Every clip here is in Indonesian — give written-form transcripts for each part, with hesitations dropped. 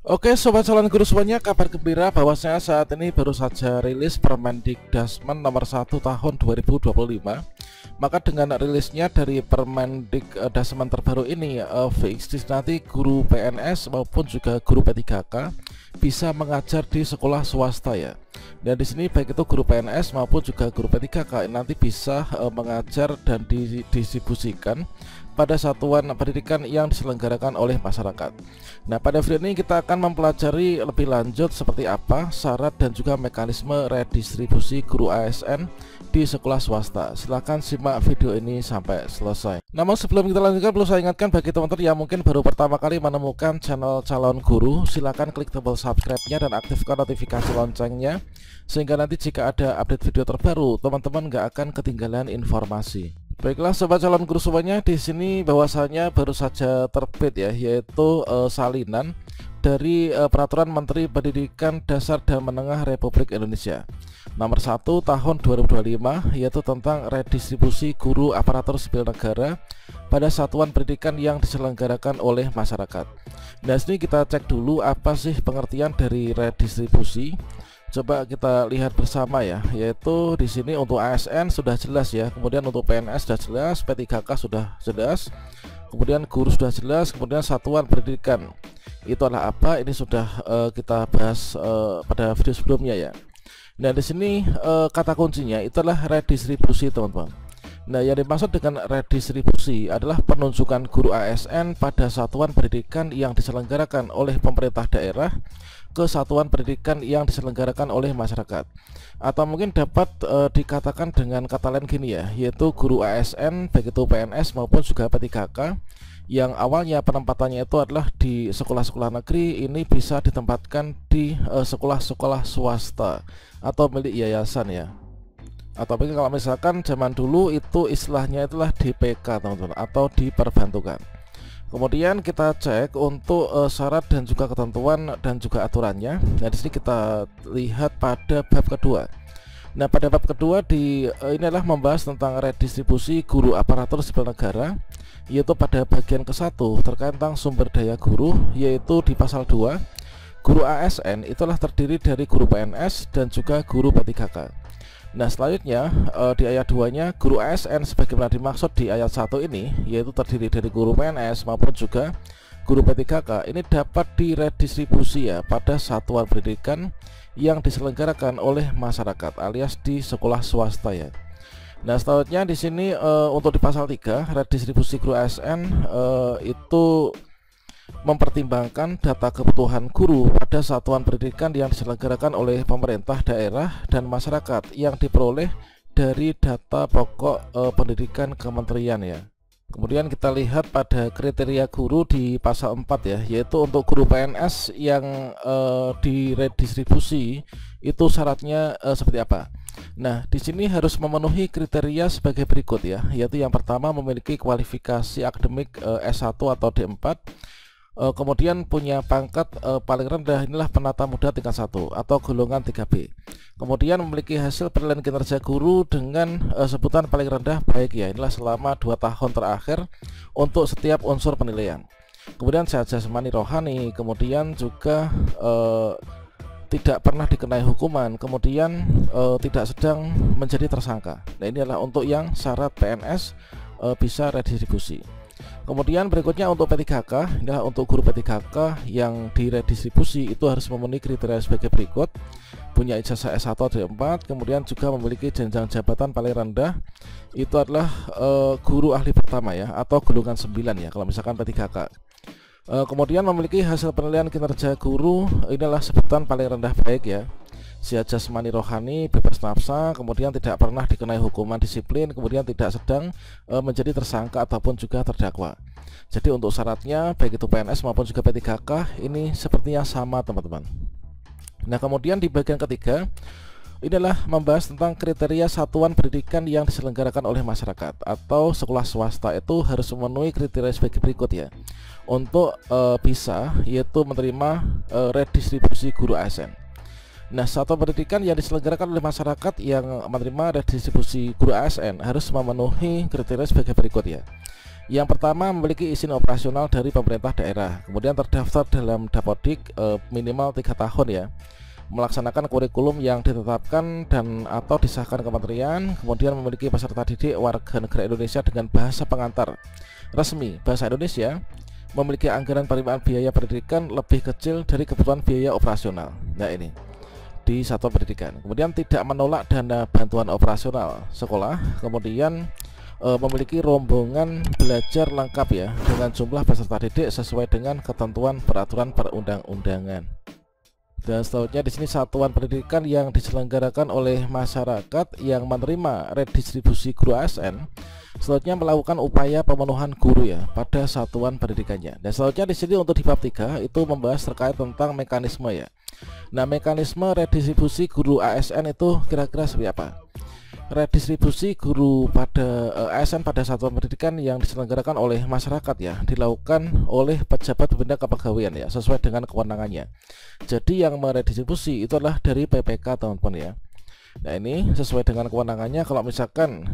Oke, sobat calon guru semuanya, kabar gembira bahwasanya saat ini baru saja rilis Permendikdasmen nomor 1 tahun 2025. Maka dengan rilisnya dari Permendikdasmen terbaru ini, fix nanti guru PNS maupun juga guru P3K bisa mengajar di sekolah swasta ya. Dan di sini baik itu guru PNS maupun juga guru P3K nanti bisa mengajar dan didistribusikan pada satuan pendidikan yang diselenggarakan oleh masyarakat. Nah, pada video ini kita akan mempelajari lebih lanjut seperti apa syarat dan juga mekanisme redistribusi guru ASN di sekolah swasta. Silahkan simak video ini sampai selesai. Namun sebelum kita lanjutkan, perlu saya ingatkan bagi teman-teman yang mungkin baru pertama kali menemukan channel calon guru, silahkan klik tombol subscribe-nya dan aktifkan notifikasi loncengnya, sehingga nanti jika ada update video terbaru, teman-teman nggak akan ketinggalan informasi. Baiklah sobat calon guru semuanya, di sini bahwasanya baru saja terbit ya, yaitu salinan dari Peraturan Menteri Pendidikan Dasar dan Menengah Republik Indonesia nomor 1 tahun 2025, yaitu tentang redistribusi guru aparatur sipil negara pada satuan pendidikan yang diselenggarakan oleh masyarakat. Nah, sini kita cek dulu apa sih pengertian dari redistribusi. Coba kita lihat bersama ya, yaitu di sini untuk ASN sudah jelas ya, kemudian untuk PNS sudah jelas, P3K sudah jelas, kemudian guru sudah jelas, kemudian satuan pendidikan itu adalah apa, ini sudah kita bahas pada video sebelumnya ya. Nah, di sini kata kuncinya itu adalah redistribusi, teman-teman. Nah, yang dimaksud dengan redistribusi adalah penunjukan guru ASN pada satuan pendidikan yang diselenggarakan oleh pemerintah daerah ke satuan pendidikan yang diselenggarakan oleh masyarakat. Atau mungkin dapat dikatakan dengan kata lain gini ya, yaitu guru ASN baik itu PNS maupun juga P3K yang awalnya penempatannya itu adalah di sekolah-sekolah negeri, ini bisa ditempatkan di sekolah-sekolah swasta atau milik yayasan ya. Atau mungkin kalau misalkan zaman dulu itu istilahnya itulah DPK, teman-teman, atau diperbantukan. Kemudian kita cek untuk syarat dan juga ketentuan dan juga aturannya. Nah, di sini kita lihat pada bab kedua. Nah, pada bab kedua ini adalah membahas tentang redistribusi guru aparatur sipil negara, yaitu pada bagian ke-1 terkait tentang sumber daya guru, yaitu di pasal 2. Guru ASN itulah terdiri dari guru PNS dan juga guru P3K. Nah, selanjutnya di ayat 2-nya, guru ASN sebagaimana dimaksud di ayat 1 ini, yaitu terdiri dari guru PNS maupun juga guru P3K, ini dapat diredistribusi ya pada satuan pendidikan yang diselenggarakan oleh masyarakat alias di sekolah swasta ya. Nah, selanjutnya di sini untuk di pasal 3, redistribusi guru ASN itu mempertimbangkan data kebutuhan guru pada satuan pendidikan yang diselenggarakan oleh pemerintah daerah dan masyarakat yang diperoleh dari data pokok pendidikan kementerian ya. Kemudian kita lihat pada kriteria guru di pasal 4 ya, yaitu untuk guru PNS yang diredistribusi itu syaratnya seperti apa. Nah, di sini harus memenuhi kriteria sebagai berikut ya, yaitu yang pertama memiliki kualifikasi akademik S1 atau D4. Kemudian punya pangkat paling rendah inilah penata muda tingkat 1 atau golongan 3B. Kemudian memiliki hasil penilaian kinerja guru dengan sebutan paling rendah baik ya, inilah selama 2 tahun terakhir untuk setiap unsur penilaian. Kemudian sehat jasmani rohani, kemudian juga tidak pernah dikenai hukuman, kemudian tidak sedang menjadi tersangka. Nah, ini adalah untuk yang syarat PNS bisa redistribusi. Kemudian berikutnya untuk P3K, inilah untuk guru P3K yang diredistribusi itu harus memenuhi kriteria sebagai berikut: punya ijazah S1 atau D4, kemudian juga memiliki jenjang jabatan paling rendah itu adalah guru ahli pertama ya, atau golongan 9 ya kalau misalkan P3K. Kemudian memiliki hasil penilaian kinerja guru, inilah sebutan paling rendah baik ya, sehat jasmani rohani, bebas nafsa, kemudian tidak pernah dikenai hukuman disiplin, kemudian tidak sedang menjadi tersangka ataupun juga terdakwa. Jadi untuk syaratnya baik itu PNS maupun juga P3K ini sepertinya sama, teman-teman. Nah, kemudian di bagian ketiga inilah membahas tentang kriteria satuan pendidikan yang diselenggarakan oleh masyarakat atau sekolah swasta itu harus memenuhi kriteria sebagai berikut ya, untuk bisa yaitu menerima redistribusi guru ASN. Nah, satuan pendidikan yang diselenggarakan oleh masyarakat yang menerima redistribusi guru ASN harus memenuhi kriteria sebagai berikut ya. Yang pertama, memiliki izin operasional dari pemerintah daerah, kemudian terdaftar dalam Dapodik minimal 3 tahun ya, melaksanakan kurikulum yang ditetapkan dan atau disahkan kementerian, kemudian memiliki peserta didik warga negara Indonesia dengan bahasa pengantar resmi bahasa Indonesia, memiliki anggaran penerimaan biaya pendidikan lebih kecil dari kebutuhan biaya operasional. Nah ini di satuan pendidikan. Kemudian tidak menolak dana bantuan operasional sekolah, kemudian memiliki rombongan belajar lengkap ya dengan jumlah peserta didik sesuai dengan ketentuan peraturan perundang-undangan. Dan selanjutnya di sini satuan pendidikan yang diselenggarakan oleh masyarakat yang menerima redistribusi guru ASN selanjutnya melakukan upaya pemenuhan guru ya pada satuan pendidikannya. Dan selanjutnya di sini untuk di bab 3 itu membahas terkait tentang mekanisme ya. Nah, mekanisme redistribusi guru ASN itu kira-kira seperti apa? Redistribusi guru pada ASN pada satuan pendidikan yang diselenggarakan oleh masyarakat ya dilakukan oleh pejabat pembina kepegawaian ya sesuai dengan kewenangannya. Jadi yang meredistribusi itu adalah dari PPK teman-teman ya. Nah ini sesuai dengan kewenangannya. Kalau misalkan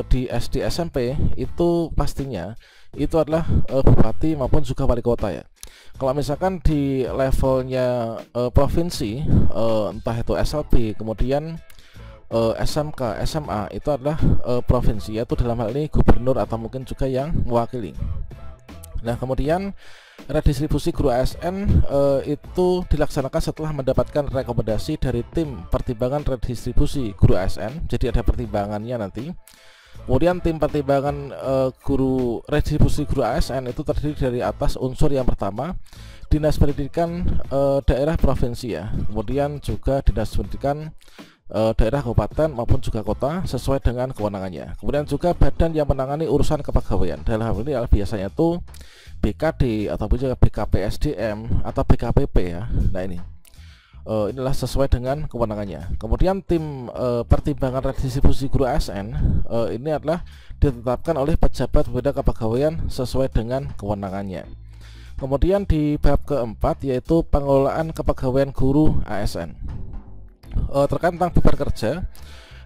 di SD SMP itu pastinya itu adalah bupati maupun juga wali kota ya. Kalau misalkan di levelnya provinsi entah itu SLB kemudian SMK, SMA itu adalah provinsi, yaitu dalam hal ini gubernur atau mungkin juga yang mewakili. Nah kemudian redistribusi guru ASN itu dilaksanakan setelah mendapatkan rekomendasi dari tim pertimbangan redistribusi guru ASN. Jadi ada pertimbangannya nanti. Kemudian tim pertimbangan guru redistribusi guru ASN itu terdiri dari atas unsur yang pertama Dinas Pendidikan daerah provinsi ya, kemudian juga Dinas Pendidikan daerah kabupaten maupun juga kota sesuai dengan kewenangannya. Kemudian juga badan yang menangani urusan kepegawaian. Dalam hal ini biasanya itu BKD ataupun juga BKPSDM atau BKPP ya. Nah ini inilah sesuai dengan kewenangannya. Kemudian tim pertimbangan redistribusi guru ASN ini adalah ditetapkan oleh pejabat pembina kepegawaian sesuai dengan kewenangannya. Kemudian di bab keempat yaitu pengelolaan kepegawaian guru ASN. Terkait tentang beban kerja.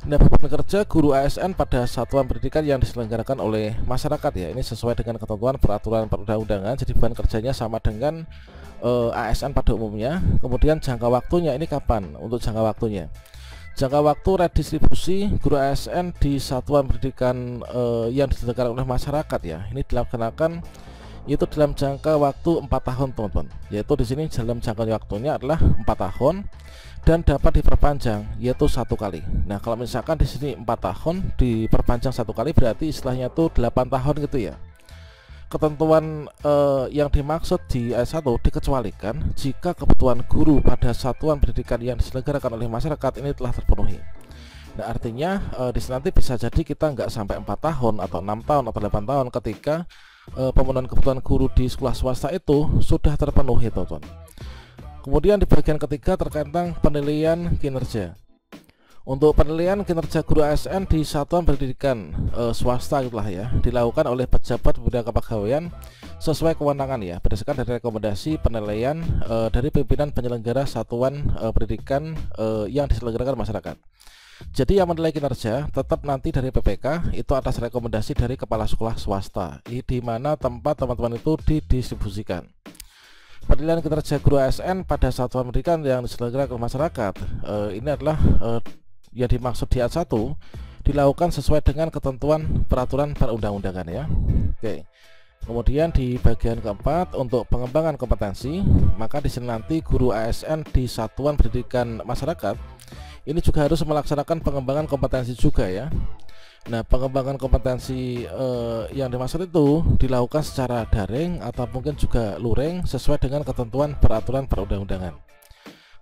Nah, beban kerja guru ASN pada satuan pendidikan yang diselenggarakan oleh masyarakat ya, ini sesuai dengan ketentuan peraturan perundang-undangan. Jadi beban kerjanya sama dengan ASN pada umumnya. Kemudian jangka waktunya ini kapan? Untuk jangka waktunya, jangka waktu redistribusi guru ASN di satuan pendidikan yang diselenggarakan oleh masyarakat ya, ini dilaksanakan itu dalam jangka waktu 4 tahun teman-teman. Yaitu di sini dalam jangka waktunya adalah 4 tahun dan dapat diperpanjang yaitu 1 kali. Nah kalau misalkan di sini 4 tahun diperpanjang 1 kali berarti istilahnya tuh 8 tahun gitu ya. Ketentuan yang dimaksud di ayat 1 dikecualikan jika kebutuhan guru pada satuan pendidikan yang diselenggarakan oleh masyarakat ini telah terpenuhi. Nah artinya di sini nanti bisa jadi kita nggak sampai 4 tahun atau 6 tahun atau 8 tahun ketika pemenuhan kebutuhan guru di sekolah swasta itu sudah terpenuhi teman-teman. Kemudian di bagian ketiga terkait tentang penilaian kinerja. Untuk penilaian kinerja guru ASN di satuan pendidikan swasta itulah ya, dilakukan oleh pejabat pembina kepegawaian sesuai kewenangan ya, berdasarkan dari rekomendasi penilaian dari pimpinan penyelenggara satuan pendidikan yang diselenggarakan masyarakat. Jadi yang menilai kinerja tetap nanti dari PPK itu atas rekomendasi dari kepala sekolah swasta di mana tempat teman-teman itu didistribusikan. Penilaian kinerja guru ASN pada satuan pendidikan yang diselenggarakan oleh masyarakat ini adalah yang dimaksud di ayat 1 dilakukan sesuai dengan ketentuan peraturan perundang-undangan ya. Oke. Kemudian di bagian keempat untuk pengembangan kompetensi, maka di sini nanti guru ASN di satuan pendidikan masyarakat ini juga harus melaksanakan pengembangan kompetensi juga ya. Nah pengembangan kompetensi yang dimaksud itu dilakukan secara daring atau mungkin juga luring sesuai dengan ketentuan peraturan perundang-undangan.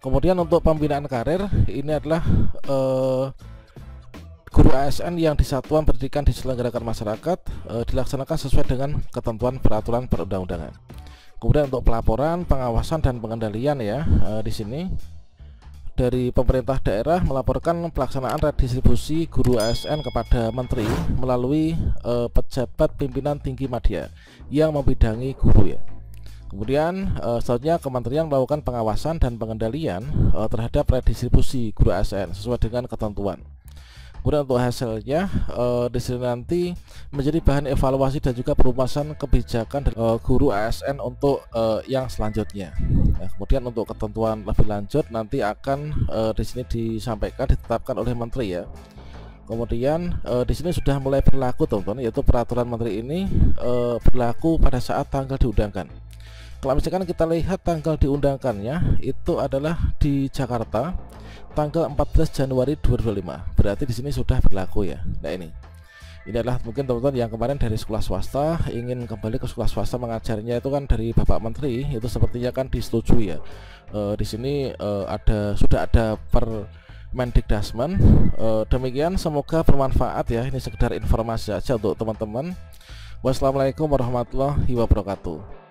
Kemudian untuk pembinaan karir ini adalah guru ASN yang di satuan pendidikan diselenggarakan masyarakat dilaksanakan sesuai dengan ketentuan peraturan perundang-undangan. Kemudian untuk pelaporan, pengawasan dan pengendalian ya di sini dari pemerintah daerah melaporkan pelaksanaan redistribusi guru ASN kepada menteri melalui pejabat pimpinan tinggi media yang membidangi guru ya. Kemudian selanjutnya kementerian melakukan pengawasan dan pengendalian terhadap redistribusi guru ASN sesuai dengan ketentuan. Kemudian untuk hasilnya di sini nanti menjadi bahan evaluasi dan juga perumusan kebijakan dari guru ASN untuk yang selanjutnya. Nah, kemudian untuk ketentuan lebih lanjut nanti akan di sini disampaikan ditetapkan oleh menteri ya. Kemudian di sini sudah mulai berlaku teman-teman, yaitu peraturan menteri ini berlaku pada saat tanggal diundangkan. Kalau misalkan kita lihat tanggal diundangkannya itu adalah di Jakarta tanggal 14 Januari 2025. Berarti di sini sudah berlaku ya. Nah ini adalah mungkin teman-teman yang kemarin dari sekolah swasta ingin kembali ke sekolah swasta mengajarnya itu kan dari Bapak Menteri, itu sepertinya kan disetujui ya. Di sini sudah ada Permendikdasmen. Demikian, semoga bermanfaat ya. Ini sekedar informasi saja untuk teman-teman. Wassalamualaikum warahmatullahi wabarakatuh.